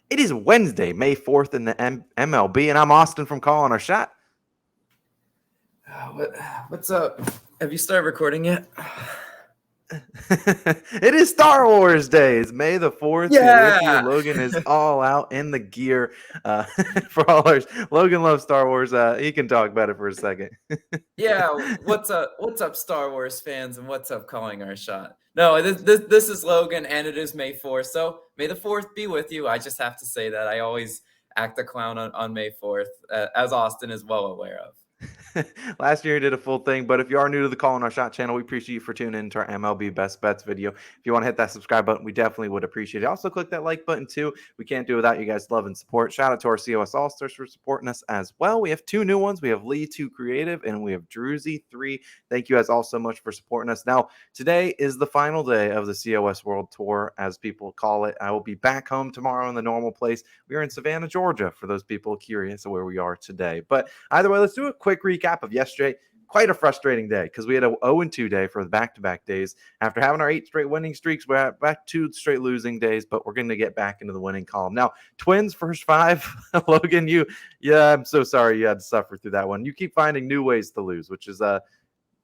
It is Wednesday, May 4th in the MLB, and I'm Austin from Calling Our Shot. What's up? Have you started recording yet? It is Star Wars Day. It's May the 4th. Yeah. Here with you. Logan is all out in the gear for all ours. Logan loves Star Wars. He can talk about it for a second. Yeah. What's up? What's up, Star Wars fans, and what's up, Calling Our Shot? No, this is Logan, and it is May 4th. So May the 4th be with you. I just have to say that I always act a clown on May 4th, as Austin is well aware of. Last year, he did a full thing, but if you are new to the Calling Our Shot channel, we appreciate you for tuning into our MLB Best Bets video. If you want to hit that subscribe button, we definitely would appreciate it. Also, click that like button too. We can't do it without you guys' love and support. Shout out to our COS All-Stars for supporting us as well. We have two new ones. We have Lee 2 Creative, and we have Druzy 3. Thank you guys all so much for supporting us. Now, today is the final day of the COS World Tour, as people call it. I will be back home tomorrow in the normal place. We are in Savannah, Georgia, for those people curious of where we are today. But either way, let's do a quick recap of yesterday. Quite a frustrating day because we had a 0-2 day for the back-to-back days. After having our 8 straight winning streaks, we're back 2 straight losing days, but we're going to get back into the winning column. Now, Twins first 5. Logan, I'm so sorry you had to suffer through that one. You keep finding new ways to lose, which is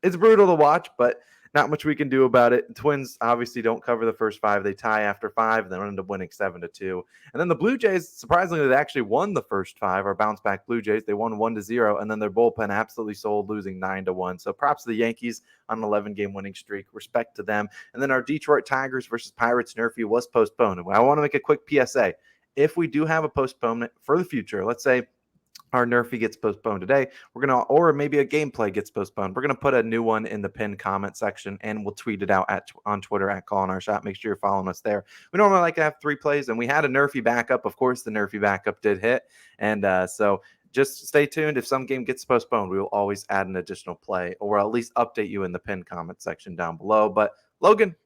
it's brutal to watch, but not much we can do about it. Twins obviously don't cover the first 5. They tie after 5, and then end up winning 7-2. And then the Blue Jays, surprisingly, they actually won the first 5, or bounce back Blue Jays. They won 1-0, and then their bullpen absolutely sold, losing 9-1. So props to the Yankees on an 11-game winning streak. Respect to them. And then our Detroit Tigers versus Pirates NRFI was postponed. And I want to make a quick PSA. If we do have a postponement for the future, let's say our NRFI gets postponed today, or maybe a gameplay gets postponed, we're gonna put a new one in the pinned comment section, and we'll tweet it out on Twitter at Calling Our Shot. Make sure you're following us there. We normally like to have 3 plays, and we had a NRFI backup. Of course, the NRFI backup did hit, and so just stay tuned. If some game gets postponed, we will always add an additional play, or at least update you in the pinned comment section down below. But Logan,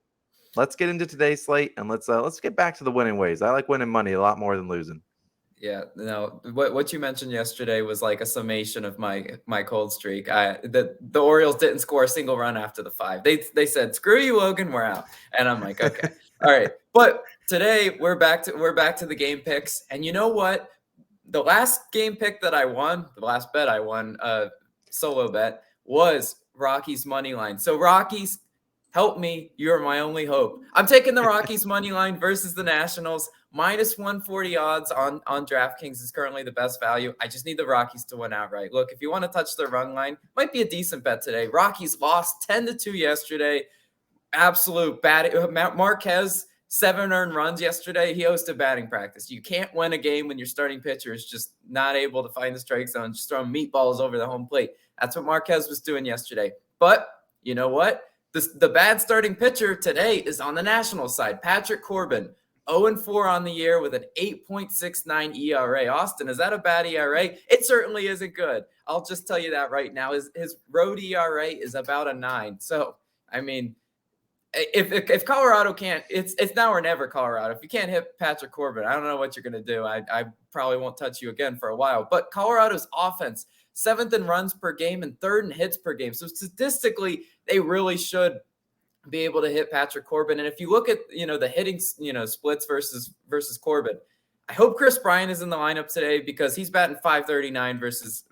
let's get into today's slate, and let's get back to the winning ways. I like winning money a lot more than losing. Yeah, no, what you mentioned yesterday was like a summation of my cold streak. The Orioles didn't score a single run after the 5. They said, "Screw you, Logan, we're out." And I'm like, okay, all right. But today we're back to the game picks. And you know what? The last game pick that I won, the last bet I won, solo bet, was Rockies money line. So Rockies, help me. You're my only hope. I'm taking the Rockies money line versus the Nationals. Minus 140 odds on DraftKings is currently the best value. I just need the Rockies to win outright. Look, if you want to touch the run line, might be a decent bet today. Rockies lost 10-2 yesterday. Absolute bad. Marquez, 7 earned runs yesterday. He hosted batting practice. You can't win a game when your starting pitcher is just not able to find the strike zone, just throwing meatballs over the home plate. That's what Marquez was doing yesterday. But you know what? The bad starting pitcher today is on the National side, Patrick Corbin. 0-4 on the year with an 8.69 ERA. Austin, is that a bad ERA? It certainly isn't good. I'll just tell you that right now. His road ERA is about a 9. So, I mean, if Colorado can't, it's now or never, Colorado. If you can't hit Patrick Corbin, I don't know what you're going to do. I probably won't touch you again for a while. But Colorado's offense, 7th in runs per game and 3rd in hits per game. So statistically, they really should be able to hit Patrick Corbin. And if you look at, the hitting, splits versus Corbin, I hope Chris Bryant is in the lineup today because he's batting .539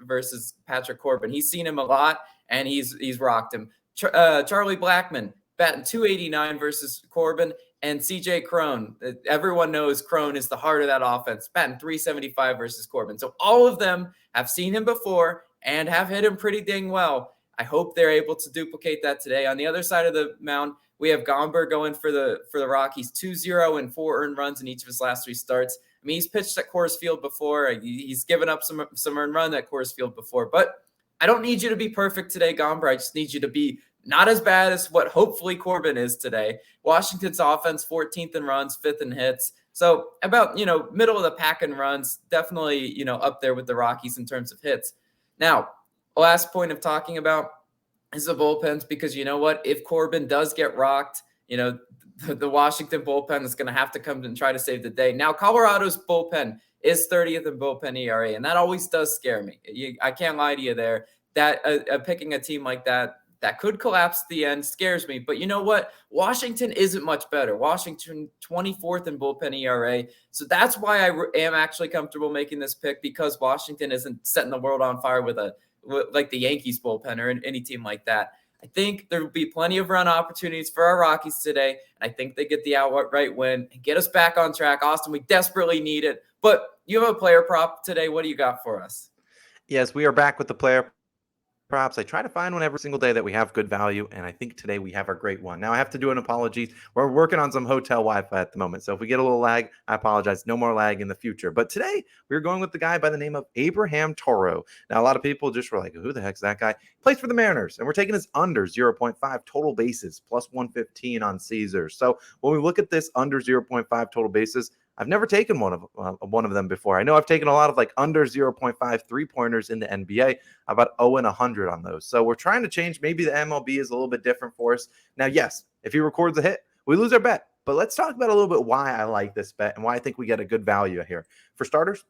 versus Patrick Corbin. He's seen him a lot and he's rocked him. Charlie Blackmon batting .289 versus Corbin, and CJ Cron. Everyone knows Cron is the heart of that offense, batting .375 versus Corbin. So all of them have seen him before and have hit him pretty dang well. I hope they're able to duplicate that today. On the other side of the mound, we have Gomber going for the Rockies, 2-0 and 4 earned runs in each of his last 3 starts. I mean, he's pitched at Coors Field before. He's given up some earned run at Coors Field before. But I don't need you to be perfect today, Gomber. I just need you to be not as bad as what hopefully Corbin is today. Washington's offense, 14th in runs, 5th in hits. So about, middle of the pack in runs, definitely, up there with the Rockies in terms of hits. Now, last point of talking about is the bullpens, because you know what? If Corbin does get rocked, the Washington bullpen is going to have to come and try to save the day. Now, Colorado's bullpen is 30th in bullpen ERA, and that always does scare me. I can't lie to you there. That picking a team like that that could collapse at the end. Scares me. But you know what? Washington isn't much better. Washington 24th in bullpen ERA. So that's why I am actually comfortable making this pick, because Washington isn't setting the world on fire with like the Yankees bullpen or any team like that. I think there will be plenty of run opportunities for our Rockies today. I think they get the outright win and get us back on track. Austin, we desperately need it. But you have a player prop today. What do you got for us? Yes, we are back with the player props. I try to find one every single day that we have good value, and I think today we have a great one. Now I have to do an apology. We're working on some hotel Wi-Fi at the moment, so if we get a little lag, I apologize. No more lag in the future. But today we're going with the guy by the name of Abraham Toro. Now a lot of people just were like, "Who the heck's that guy?" He plays for the Mariners, and we're taking his under 0.5 total bases plus 115 on Caesar. So when we look at this under 0.5 total bases, I've never taken one of them before. I know I've taken a lot of like under 0.5 3-pointers in the NBA. About 0 and 100 on those. So we're trying to change. Maybe the MLB is a little bit different for us. Now, yes, if he records a hit, we lose our bet. But let's talk about a little bit why I like this bet and why I think we get a good value here. For starters,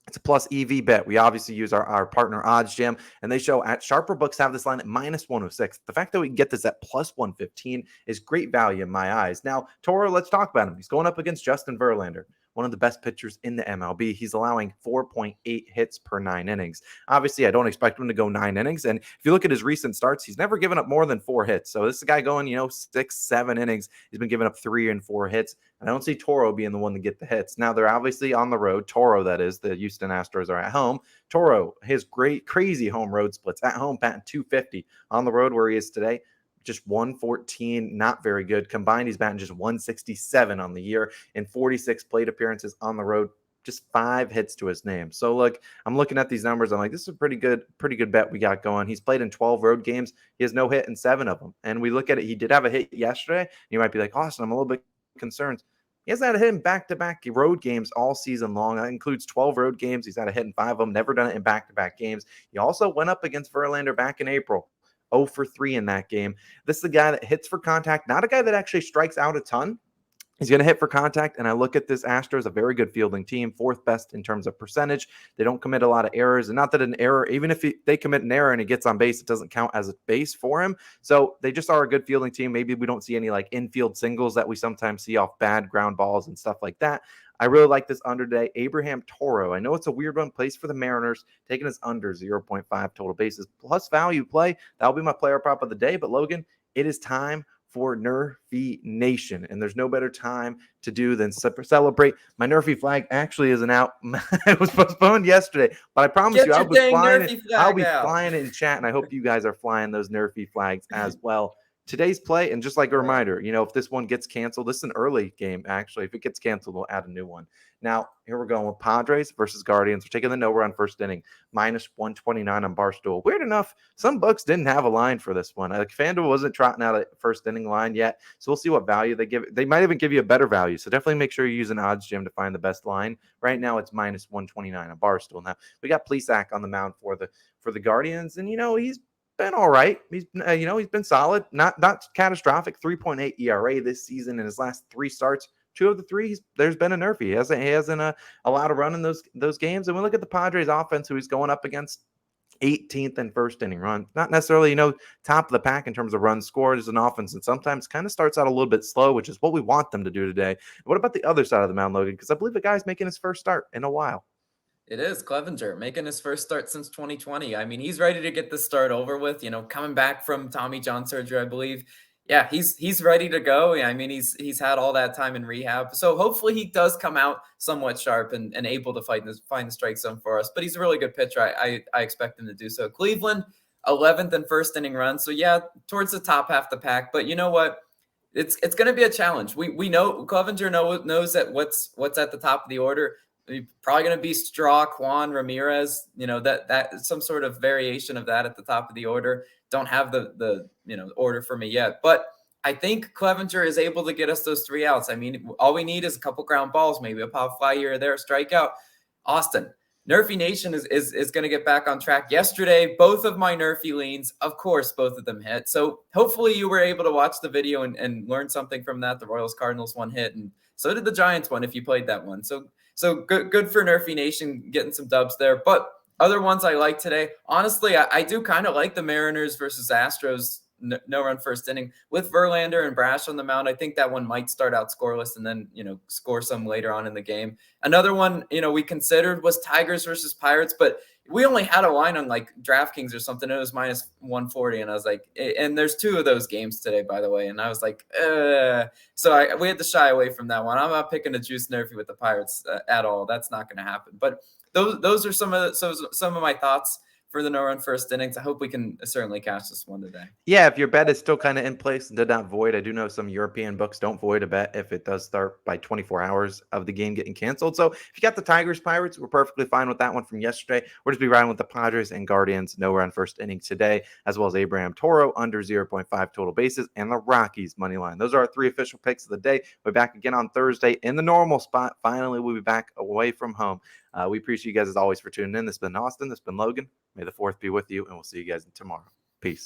it's a plus EV bet. We obviously use our partner OddsJam, and they show at Sharper Books have this line at minus 106. The fact that we can get this at plus 115 is great value in my eyes. Now, Toro, let's talk about him. He's going up against Justin Verlander, one of the best pitchers in the MLB. He's allowing 4.8 hits per 9 innings. Obviously, I don't expect him to go 9 innings. And if you look at his recent starts, he's never given up more than 4 hits. So this is a guy going, 6, 7 innings. He's been giving up 3 and 4 hits. And I don't see Toro being the one to get the hits. Now, they're obviously on the road. Toro, that is. The Houston Astros are at home. Toro, his great, crazy home road splits. At home, batting .250. On the road where he is today, just 114, not very good. Combined, he's batting just 167 on the year in 46 plate appearances on the road, just 5 hits to his name. So look, I'm looking at these numbers. I'm like, this is a pretty good bet we got going. He's played in 12 road games. He has no hit in 7 of them. And we look at it, he did have a hit yesterday. You might be like, Austin, I'm a little bit concerned. He hasn't had a hit in back-to-back road games all season long. That includes 12 road games. He's had a hit in 5 of them, never done it in back-to-back games. He also went up against Verlander back in April. 0 for 3 in that game. This is a guy that hits for contact, not a guy that actually strikes out a ton. He's going to hit for contact, and I look at this Astros, a very good fielding team, 4th best in terms of percentage. They don't commit a lot of errors, and not that an error, even if they commit an error and he gets on base, it doesn't count as a base for him. So they just are a good fielding team. Maybe we don't see any like infield singles that we sometimes see off bad ground balls and stuff like that. I really like this under today. Abraham Toro. I know it's a weird one. Plays for the Mariners. Taking us under 0.5 total bases plus value play. That'll be my player prop of the day. But Logan, it is time for NRFI Nation. And there's no better time to do than celebrate. My NRFI flag actually isn't out. It was postponed yesterday. But I promise you, I'll be flying it in chat. And I hope you guys are flying those NRFI flags as well. Today's play, and just like a reminder, if this one gets canceled, this is an early game, actually. If it gets canceled, we'll add a new one. Now, here we're going with Padres versus Guardians. We're taking the no run first inning, minus 129 on Barstool. Weird enough, some books didn't have a line for this one. Like FanDuel wasn't trotting out a first inning line yet, so we'll see what value they give. They might even give you a better value, so definitely make sure you use an OddsJam to find the best line. Right now, it's minus 129 on Barstool. Now, we got Plesac on the mound for the Guardians, and, he's been all right. He's been solid, not catastrophic. 3.8 ERA this season in his last 3 starts. 2 of the 3, there's been a NRFI. He hasn't allowed a run in those games. And we look at the Padres offense, who he's going up against 18th and first inning run. Not necessarily, top of the pack in terms of runs scored as an offense, and sometimes kind of starts out a little bit slow, which is what we want them to do today. What about the other side of the mound, Logan? Because I believe the guy's making his first start in a while. It is Clevenger making his first start since 2020. I mean, he's ready to get this start over with, coming back from Tommy John surgery, I believe. Yeah, he's ready to go. I mean, he's had all that time in rehab. So hopefully he does come out somewhat sharp and able to find the strike zone for us. But he's a really good pitcher. I expect him to do so. Cleveland, 11th and first inning run. So yeah, towards the top half the pack. But you know what? It's going to be a challenge. We know Clevenger knows that what's at the top of the order. Probably going to be Straw, Kwan, Ramirez, that some sort of variation of that at the top of the order. Don't have the order for me yet, but I think Clevenger is able to get us those 3 outs. I mean, all we need is a couple ground balls, maybe a pop fly here or there, strikeout. Austin, NRFI Nation is going to get back on track. Yesterday, both of my NRFI leans, of course, both of them hit. So hopefully you were able to watch the video and learn something from that. The Royals Cardinals one hit, and so did the Giants one if you played that one. So good for NRFI Nation getting some dubs there. But other ones I like today, honestly, I do kind of like the Mariners versus Astros no run first inning with Verlander and Brash on the mound. I think that one might start out scoreless and then, score some later on in the game. Another one, we considered was Tigers versus Pirates, but we only had a line on like DraftKings or something. It was minus 140. And I was like, and there's 2 of those games today, by the way. And I was like, so we had to shy away from that one. I'm not picking a juice NRFI with the Pirates at all. That's not going to happen. But those are some of my thoughts for the no run first innings. I hope we can certainly catch this one today. Yeah, if your bet is still kind of in place and did not void, I do know some European books don't void a bet if it does start by 24 hours of the game getting canceled. So if you got the Tigers Pirates, we're perfectly fine with that one from yesterday. We're just be riding with the Padres and Guardians no run first inning today, as well as Abraham Toro under 0.5 total bases and the Rockies money line. Those are our 3 official picks of the day. We'll be back again on Thursday in the normal spot. Finally, we'll be back away from home. We appreciate you guys as always for tuning in. This has been Austin. This has been Logan. May the 4th be with you, and we'll see you guys tomorrow.